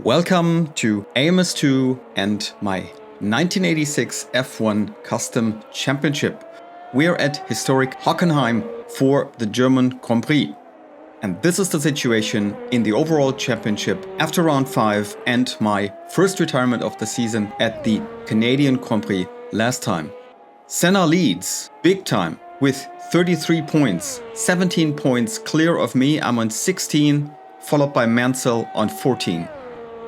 Welcome to AMS2 and my 1986 F1 Custom Championship. We are at Historic Hockenheim for the German Grand Prix. And this is the situation in the overall championship after round 5 and my first retirement of the season at the Canadian Grand Prix last time. Senna leads big time with 33 points, 17 points clear of me. I'm on 16, followed by Mansell on 14.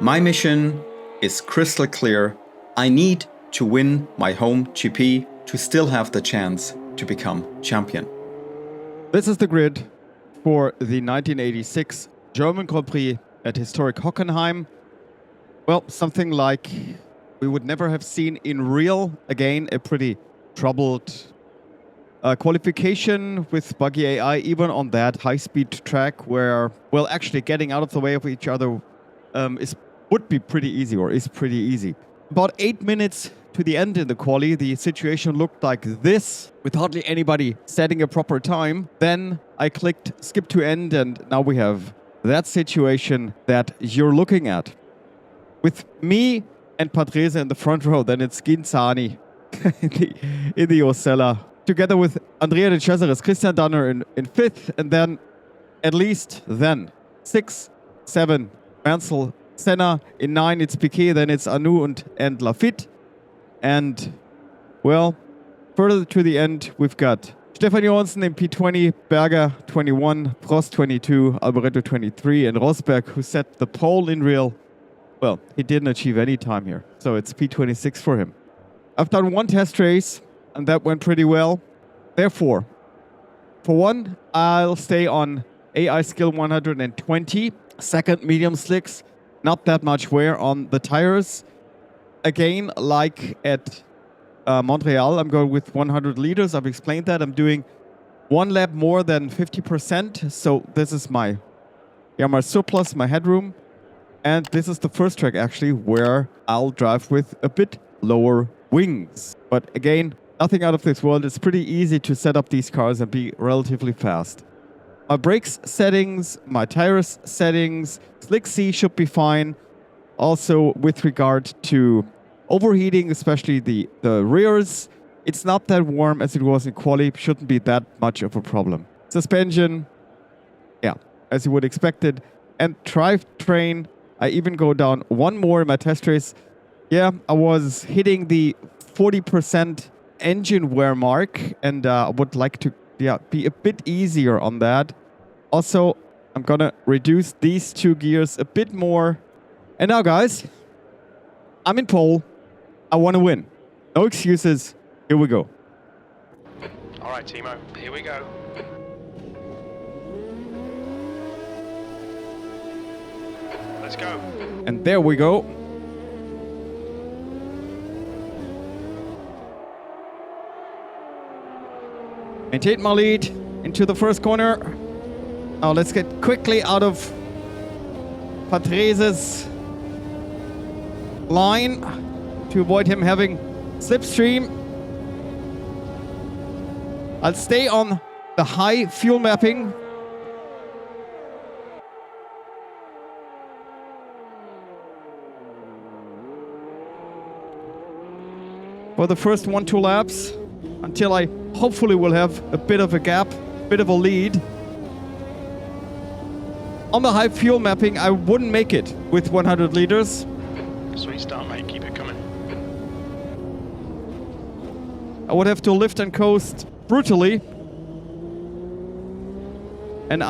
My mission is crystal clear. I need to win my home GP to still have the chance to become champion. This is the grid for the 1986 German Grand Prix at Historic Hockenheim. Well, something like we would never have seen in real. Again, a pretty troubled qualification with buggy AI, even on that high-speed track where, well, actually getting out of the way of each other would be pretty easy, or is pretty easy. About 8 minutes to the end in the quali, the situation looked like this, with hardly anybody setting a proper time. Then I clicked skip to end, and now we have that situation that you're looking at. With me and Patrese in the front row, then it's Ginzani in the Osella, together with Andrea de Cesaris, Christian Danner in fifth, and then at least then 6, 7, Mansell, Senna. In 9 it's Piquet, then it's Anu and Lafitte. And, well, further to the end, we've got Stefan Johansson in P20, Berger 21, Prost 22, Alboreto 23, and Rosberg, who set the pole in real. Well, he didn't achieve any time here, so it's P26 for him. I've done one test race, and that went pretty well. Therefore, for one, I'll stay on AI skill 120. Second, medium slicks. Not that much wear on the tires. Again, like at Montreal, I'm going with 100 liters. I've explained that. I'm doing one lap more than 50%. So this is my surplus, my headroom. And this is the first track, actually, where I'll drive with a bit lower wings. But again, nothing out of this world. It's pretty easy to set up these cars and be relatively fast. My brakes settings, my tires settings, Slick C should be fine. Also, with regard to overheating, especially the rears, it's not that warm as it was in quali. Shouldn't be that much of a problem. Suspension, yeah, as you would expect it. And drivetrain, I even go down one more in my test race. Yeah, I was hitting the 40% engine wear mark, and I would like to be a bit easier on that. Also, I'm gonna reduce these 2 gears a bit more. And now, guys, I'm in pole. I want to win. No excuses. Here we go. All right, Timo, here we go. Let's go. And there we go. Maintain my lead into the first corner. Now let's get quickly out of Patrese's line to avoid him having slipstream. I'll stay on the high fuel mapping. For the first 1-2 laps, until I hopefully will have a bit of a gap, bit of a lead. On the high fuel mapping, I wouldn't make it with 100 liters. Sweet start, mate. Keep it coming. I would have to lift and coast brutally. And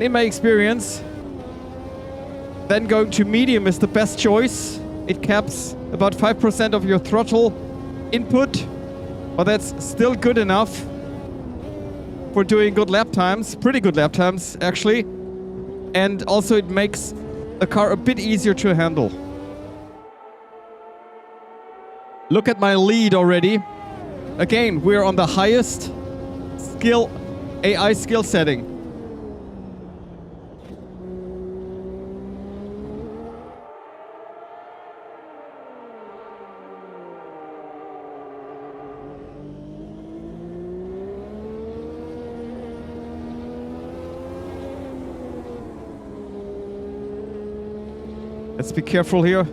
in my experience, then going to medium is the best choice. It caps about 5% of your throttle input, but that's still good enough for doing good lap times, pretty good lap times actually, and also it makes the car a bit easier to handle. Look at my lead already. Again, we're on the highest skill, AI skill setting. Let's be careful here.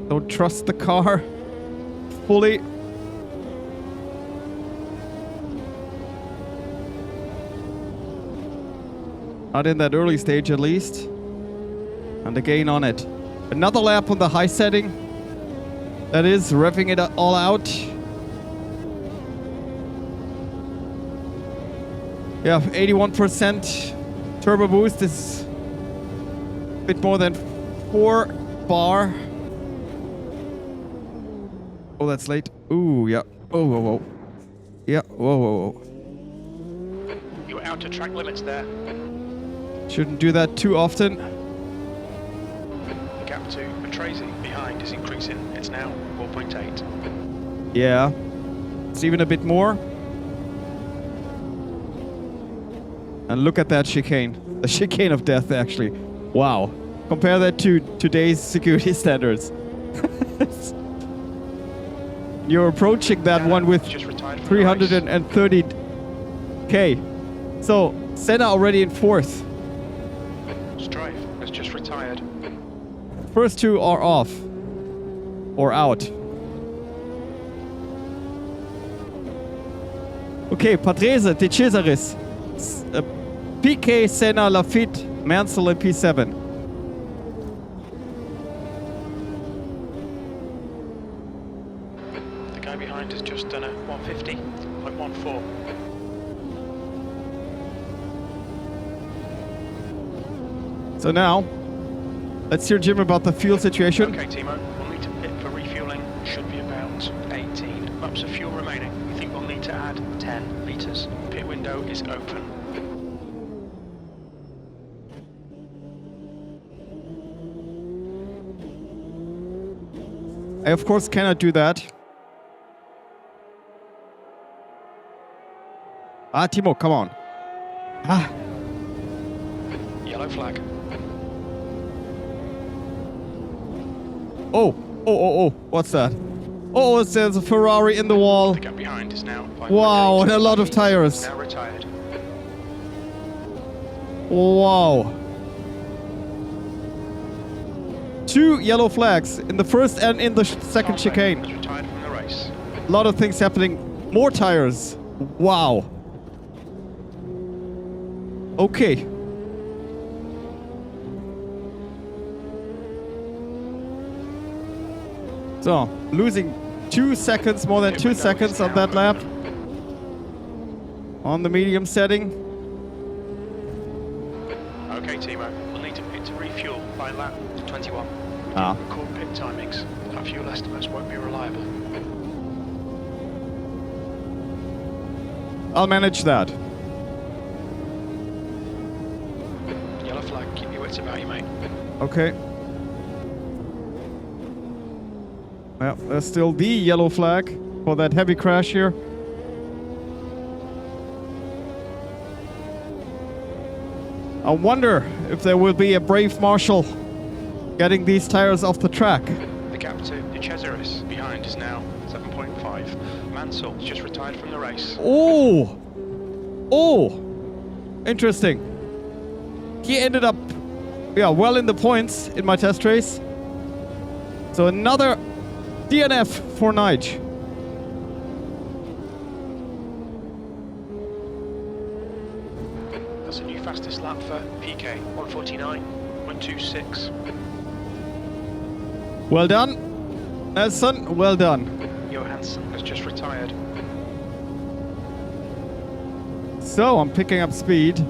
Don't trust the car fully. Not in that early stage at least. And again on it. Another lap on the high setting. That is revving it all out. Yeah, 81% turbo boost is a bit more than 4 bar. Oh, that's late. Ooh, yeah. Oh, whoa, whoa. Yeah, whoa, whoa, whoa. You're out to track limits there. Shouldn't do that too often. The gap to Patrese behind is increasing. It's now 4.8. Yeah. It's even a bit more. And look at that chicane. The chicane of death, actually. Wow. Compare that to today's security standards. You're approaching that one with 330k. So, Senna already in 4th. Strife has just retired. First two are off. Or out. Okay, Patrese, De Cesaris. PK, Senna, Lafitte, Mansell in P7. The guy behind has just done a 150.14. So now, let's hear Jim about the fuel situation. Okay, Timo, we'll need to pit for refueling. Should be about 18 laps of fuel remaining. We think we'll need to add 10 litres. Pit window is open. I of course cannot do that. Timo, come on. Yellow flag. Oh, what's that? Oh, there's a Ferrari in the wall. The gap behind is now 5.8. Wow, and a lot of tires. Now retired. Wow. 2 yellow flags in the first and in the second chicane. Has retired from the race. A lot of things happening. More tires. Wow. Okay. So, losing 2 seconds, more than 2 seconds on that lap. On the medium setting. Okay, Timo, we'll need to pit to refuel by lap 21. Record pit timings. Our fuel estimates won't be reliable. I'll manage that. Yellow flag, keep your wits about you, mate. Okay. Well, there's still the yellow flag for that heavy crash here. I wonder if there will be a brave marshal getting these tires off the track. The gap to De Cesaris behind is now 7.5. Mansell has just retired from the race. Oh! Interesting. He ended up, well in the points in my test race. So another DNF for Nige. That's a new fastest lap for PK, 149.26. Well done, Nelson, well done. Johansson has just retired. So I'm picking up speed.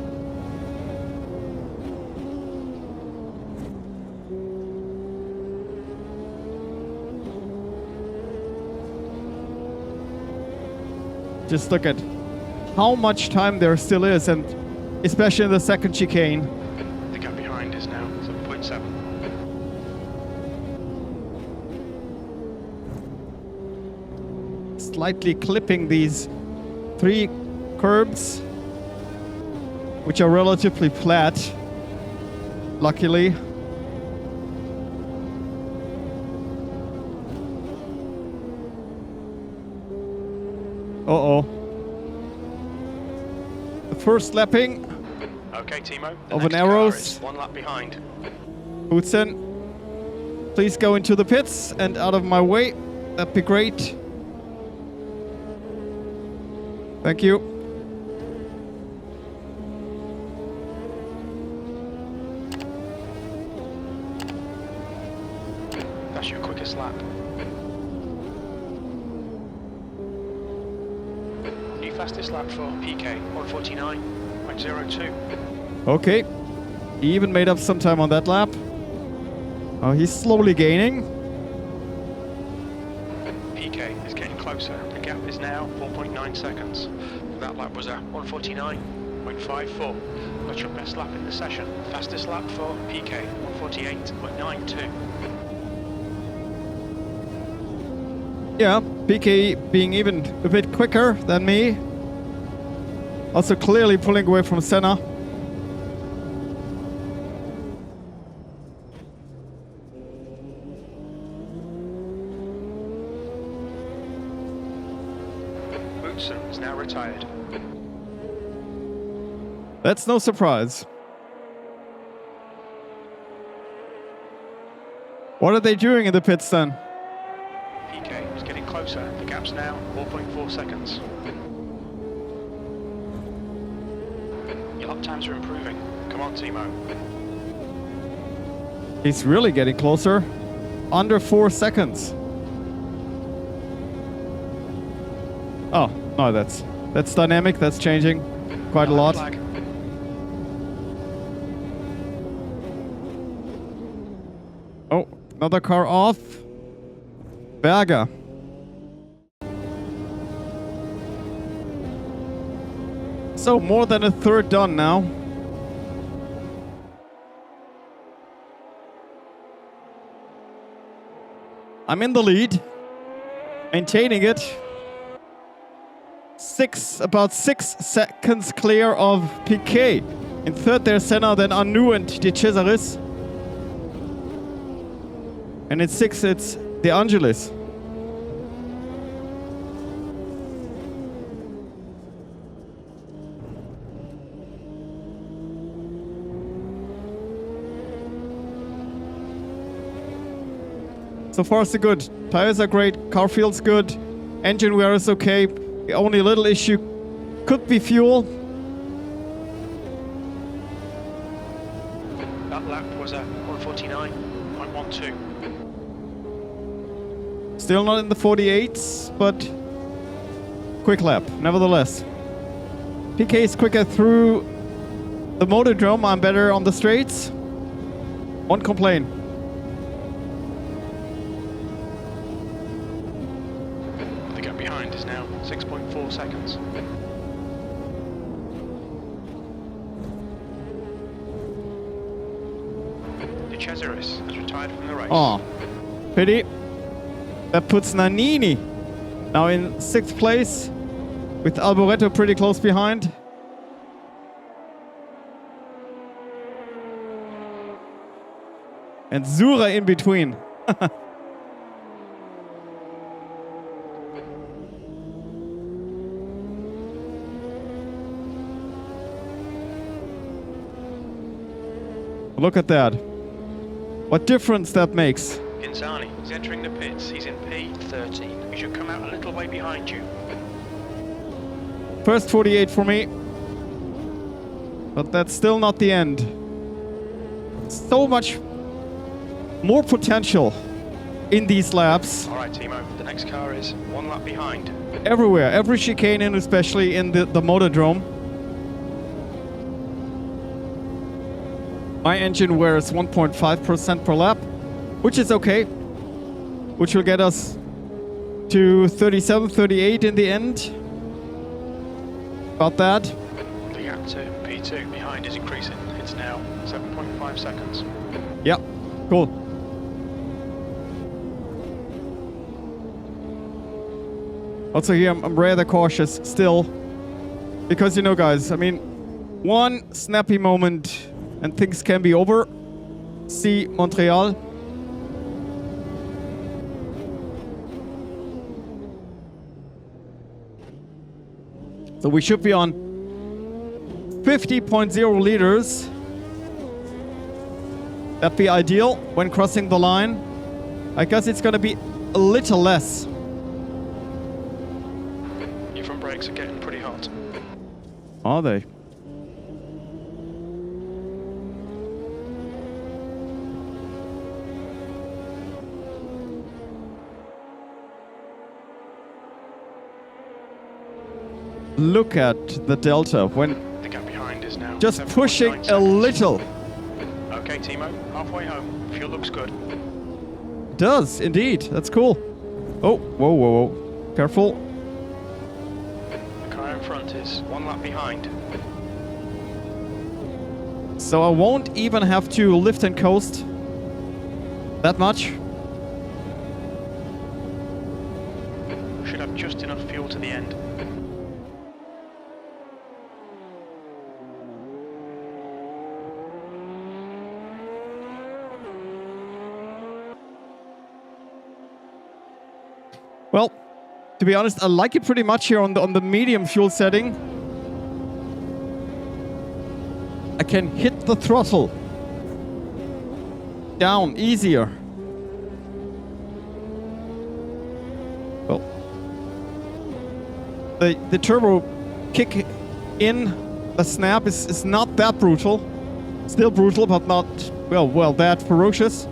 Just look at how much time there still is, and especially in the second chicane. The gap behind is now 7.7. Slightly clipping these 3 curbs, which are relatively flat, luckily. Uh-oh. The first lapping Okay, Timo. of an Arrows. 1 lap behind. Bootsen, please go into the pits and out of my way. That'd be great. Thank you. That's your quickest lap. New fastest lap for PK, 1:49.02. Okay. He even made up some time on that lap. Oh, he's slowly gaining. PK is getting closer. The gap is now 4.9 seconds. That lap was at 1:49.54. That's your best lap in the session. Fastest lap for PK, 1:48.92. Yeah, PK being even a bit quicker than me. Also clearly pulling away from Senna. Bootsen is now retired. That's no surprise. What are they doing in the pits then? PK is getting closer. The gap's now 4.4 seconds. Your lap times are improving. Come on, Timo. He's really getting closer. Under 4 seconds. Oh, no, that's dynamic. That's changing quite a lot. Flag. Oh, another car off. Berger. So more than a third done now. I'm in the lead. Maintaining it. About 6 seconds clear of PK. In third there's Senna, then Anu and De Cesaris. And in 6 it's De Angelis. So far so good. Tires are great, car feels good, engine wear is okay. The only little issue could be fuel. That lap was at 1:49.12. Still not in the 48s, but quick lap, nevertheless. PK is quicker through the motordrome, I'm better on the straights. Won't complain. The gap behind is now 6.4 seconds. De Cesaris has retired from the race. Oh, pity. That puts Nannini now in 6th place, with Alboreto pretty close behind. And Zura in between. Look at that. What difference that makes. Pinzani is entering the pits. He's in P13. He should come out a little way behind you. First 48 for me. But that's still not the end. So much more potential in these laps. All right, Timo. The next car is 1 lap behind. Everywhere, every chicane, and especially in the motordrome. My engine wear is 1.5% per lap, which is okay. Which will get us to 37, 38 in the end. About that. The gap to P2 behind is increasing. It's now 7.5 seconds. Yeah, cool. Also here, I'm rather cautious still. Because, you know, guys, I mean, one snappy moment and things can be over. See Montreal. So we should be on 50.0 liters. That'd be ideal when crossing the line. I guess it's gonna be a little less. Your front brakes are getting pretty hot. Are they? Look at the delta when The gap behind is now just 7.9 pushing a seconds. little. Okay, Timo, halfway home. Fuel looks good. Does indeed. That's cool. Oh, whoa, whoa, whoa. Careful. The car in front is 1 lap behind. So I won't even have to lift and coast that much. Should have just enough fuel to the end. Well, to be honest, I like it pretty much here on the medium fuel setting. I can hit the throttle down easier. Well, the turbo kick in the snap is not that brutal. Still brutal, but not well that ferocious.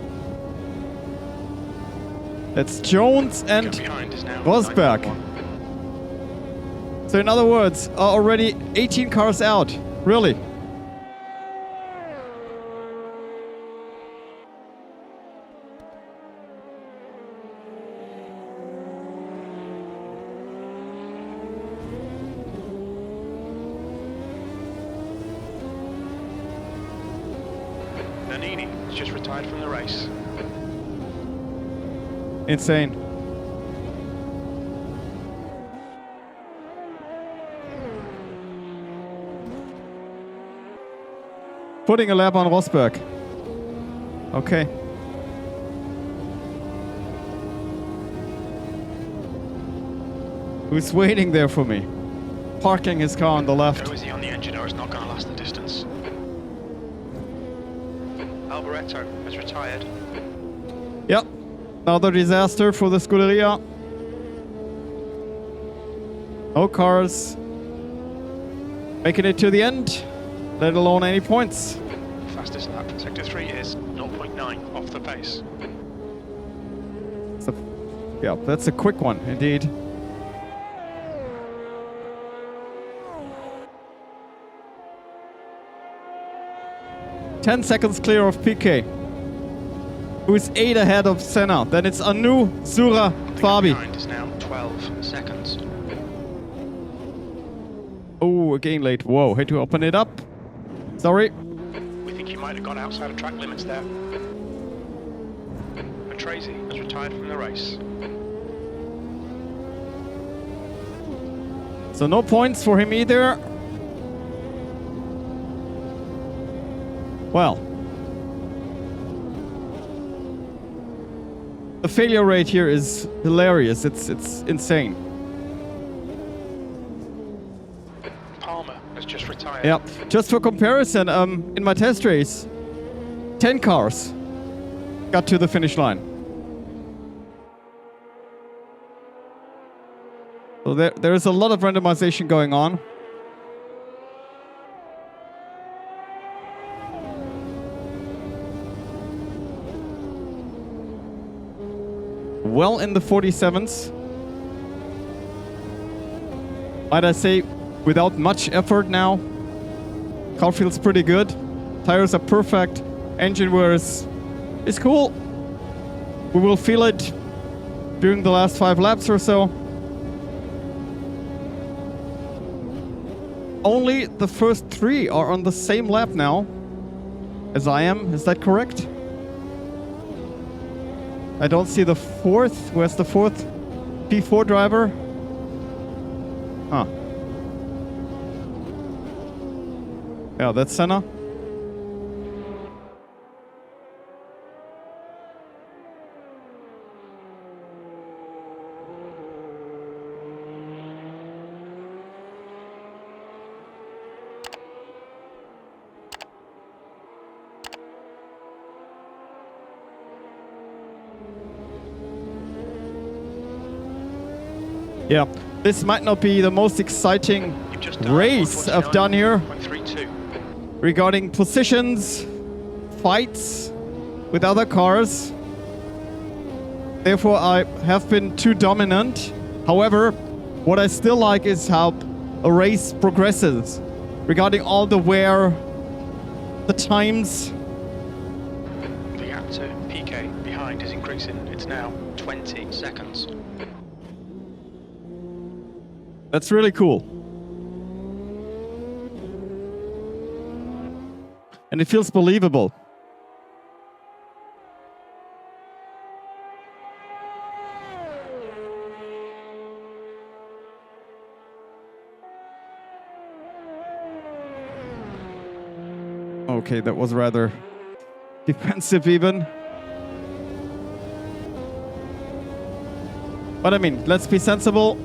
That's Jones The and gap behind is now Rosberg. 9.1. So in other words, are already 18 cars out. Really? Nannini has just retired from the race. Insane. Putting a lap on Rosberg. Okay. Who's waiting there for me? Parking his car on the left. So is he on the engine or is not going to last the distance? Alboreto has retired. Yep. Another disaster for the Scuderia. No cars making it to the end, let alone any points. Fastest lap, sector 3 is 0.9 off the pace. So, yeah, that's a quick one, indeed. Ten seconds clear of PK, who is 8 ahead of Senna. Then it's Anu, Zura, The gap Fabi. behind is now 12 seconds. Oh, again late. Whoa, had to open it up. Sorry. We think you might have gone outside of track limits there. Tracy has retired from the race. So no points for him either. Well, the failure rate here is hilarious. It's insane. Palmer has just retired. Yep. Just for comparison, in my test race, 10 cars got to the finish line. So there's a lot of randomization going on. Well in the 47s. Might I say, without much effort now. Car feels pretty good. Tires are perfect. Engine wear is cool. We will feel it during the last 5 laps or so. Only the first 3 are on the same lap now as I am. Is that correct? I don't see the 4th. Where's the 4th? P4 driver? Huh. Yeah, that's Senna. Yeah, this might not be the most exciting race I've done here regarding positions, fights with other cars. Therefore, I have been too dominant. However, what I still like is how a race progresses regarding all the wear, the times. The gap to PK behind is increasing. It's now 20 seconds. That's really cool. And it feels believable. Okay, that was rather defensive even. But I mean, let's be sensible.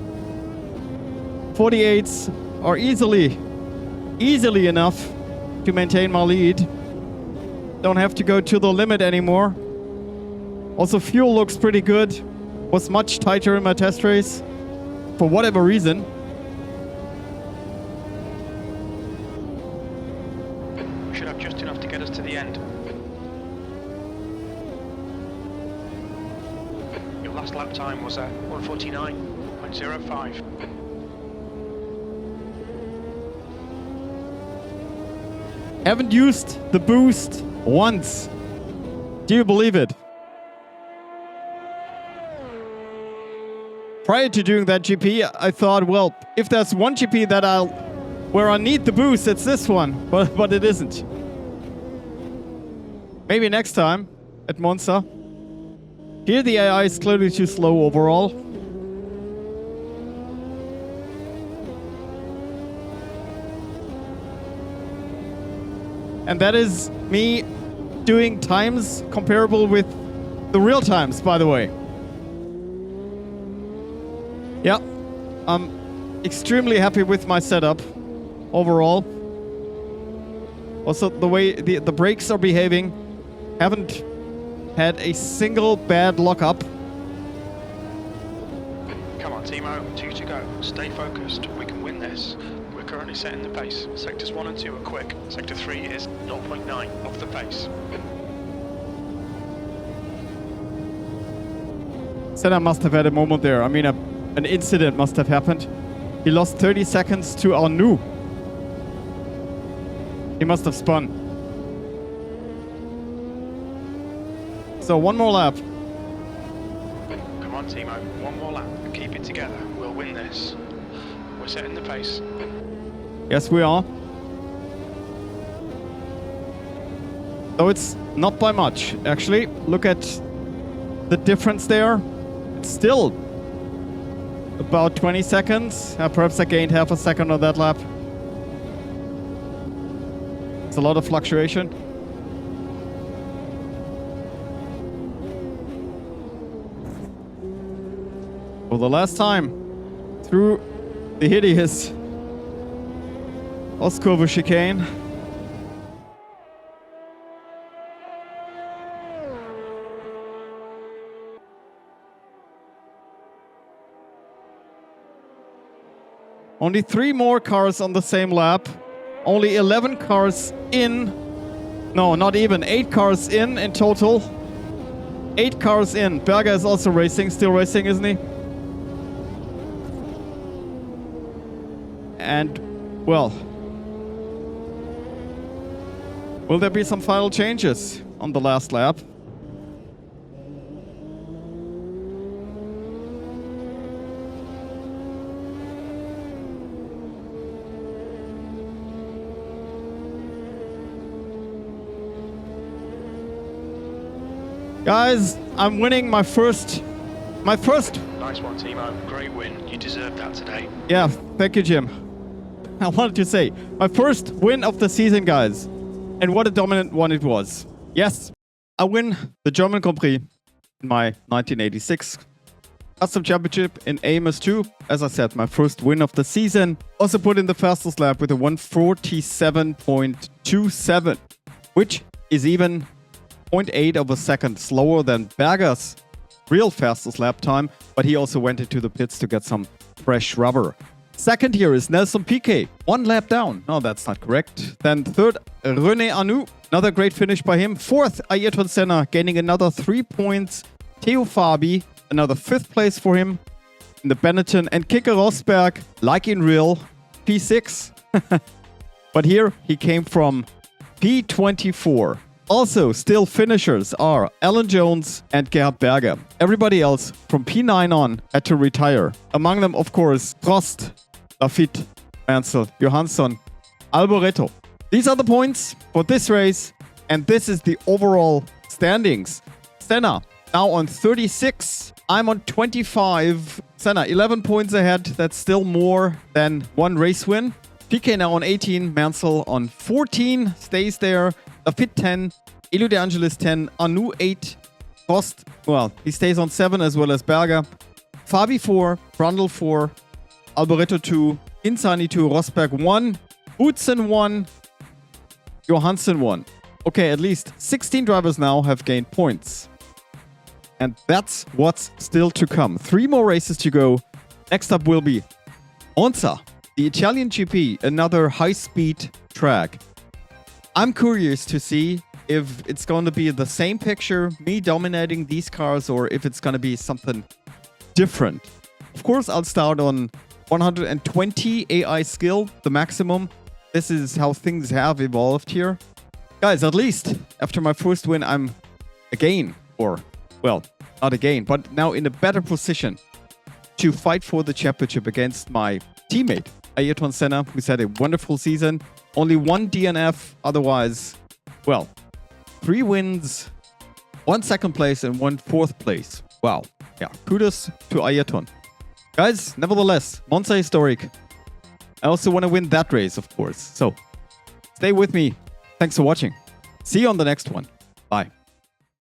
48s are easily enough to maintain my lead. Don't have to go to the limit anymore. Also, fuel looks pretty good. Was much tighter in my test race for whatever reason. We should have just enough to get us to the end. Your last lap time was 1:49.05. Haven't used the boost once. Do you believe it? Prior to doing that GP, I thought, well, if there's one GP that where I need the boost, it's this one, but it isn't. Maybe next time at Monza. Here the AI is clearly too slow overall. And that is me doing times comparable with the real times, by the way. Yeah, I'm extremely happy with my setup overall. Also, the way the brakes are behaving, haven't had a single bad lockup. Come on, Timo, 2 to go. Stay focused. We can win this. We're currently setting the pace. Sectors 1 and 2 are quick. Sector 3 is 0.9 off the pace. Senna must have had a moment there. I mean, an incident must have happened. He lost 30 seconds to Arnoux. He must have spun. So one more lap. Come on, Timo. One more lap. Keep it together. We'll win this. We're setting the pace. Yes, we are. Though it's not by much, actually. Look at the difference there. It's still about 20 seconds. Perhaps I gained half a second on that lap. It's a lot of fluctuation. For the last time through the hideous Ostkurve chicane. Only 3 more cars on the same lap. Only 11 cars in. No, not even. 8 cars in total. 8 cars in. Berger is also racing. Still racing, isn't he? And, well, will there be some final changes on the last lap? Guys, I'm winning my first. Nice one, Timo. Great win. You deserved that today. Yeah, thank you, Jim. I wanted to say, my first win of the season, guys. And what a dominant one it was. Yes, I win the German Grand Prix in my 1986 Custom Championship in AMS2. As I said, my first win of the season. Also put in the fastest lap with a 1:47.27, which is even 0.8 of a second slower than Berger's real fastest lap time. But he also went into the pits to get some fresh rubber. Second here is Nelson Piquet, 1 lap down. No, that's not correct. Then third, René Arnoux, another great finish by him. Fourth, Ayrton Senna, gaining another 3 points. Theo Fabi, another 5th place for him in the Benetton. And Keke Rosberg, like in real, P6. But here he came from P24. Also, still finishers are Alan Jones and Gerhard Berger. Everybody else from P9 on had to retire. Among them, of course, Prost, Lafitte, Mansell, Johansson, Alboreto. These are the points for this race, and this is the overall standings. Senna now on 36. I'm on 25. Senna 11 points ahead. That's still more than 1 race win. Piquet now on 18. Mansell on 14. Stays there. Lafitte 10. Elio De Angelis 10. Arnoux 8. Prost, well, he stays on 7 as well as Berger. Fabi 4. Brundle 4. Alboreto 2. Insani 2. Rosberg 1. Boutsen 1. Johansson 1. Okay, at least 16 drivers now have gained points. And that's what's still to come. 3 more races to go. Next up will be Monza, the Italian GP, another high-speed track. I'm curious to see if it's going to be the same picture, me dominating these cars, or if it's going to be something different. Of course, I'll start on 120 AI skill, the maximum. This is how things have evolved here. Guys, at least after my first win, I'm again, or well, not again, but now in a better position to fight for the championship against my teammate, Ayrton Senna, who's had a wonderful season. Only 1 DNF, otherwise, well, 3 wins, 1 second place, and 1 fourth place. Wow. Yeah, kudos to Ayrton. Guys, nevertheless, Monza Historic. I also want to win that race, of course. So, stay with me. Thanks for watching. See you on the next one.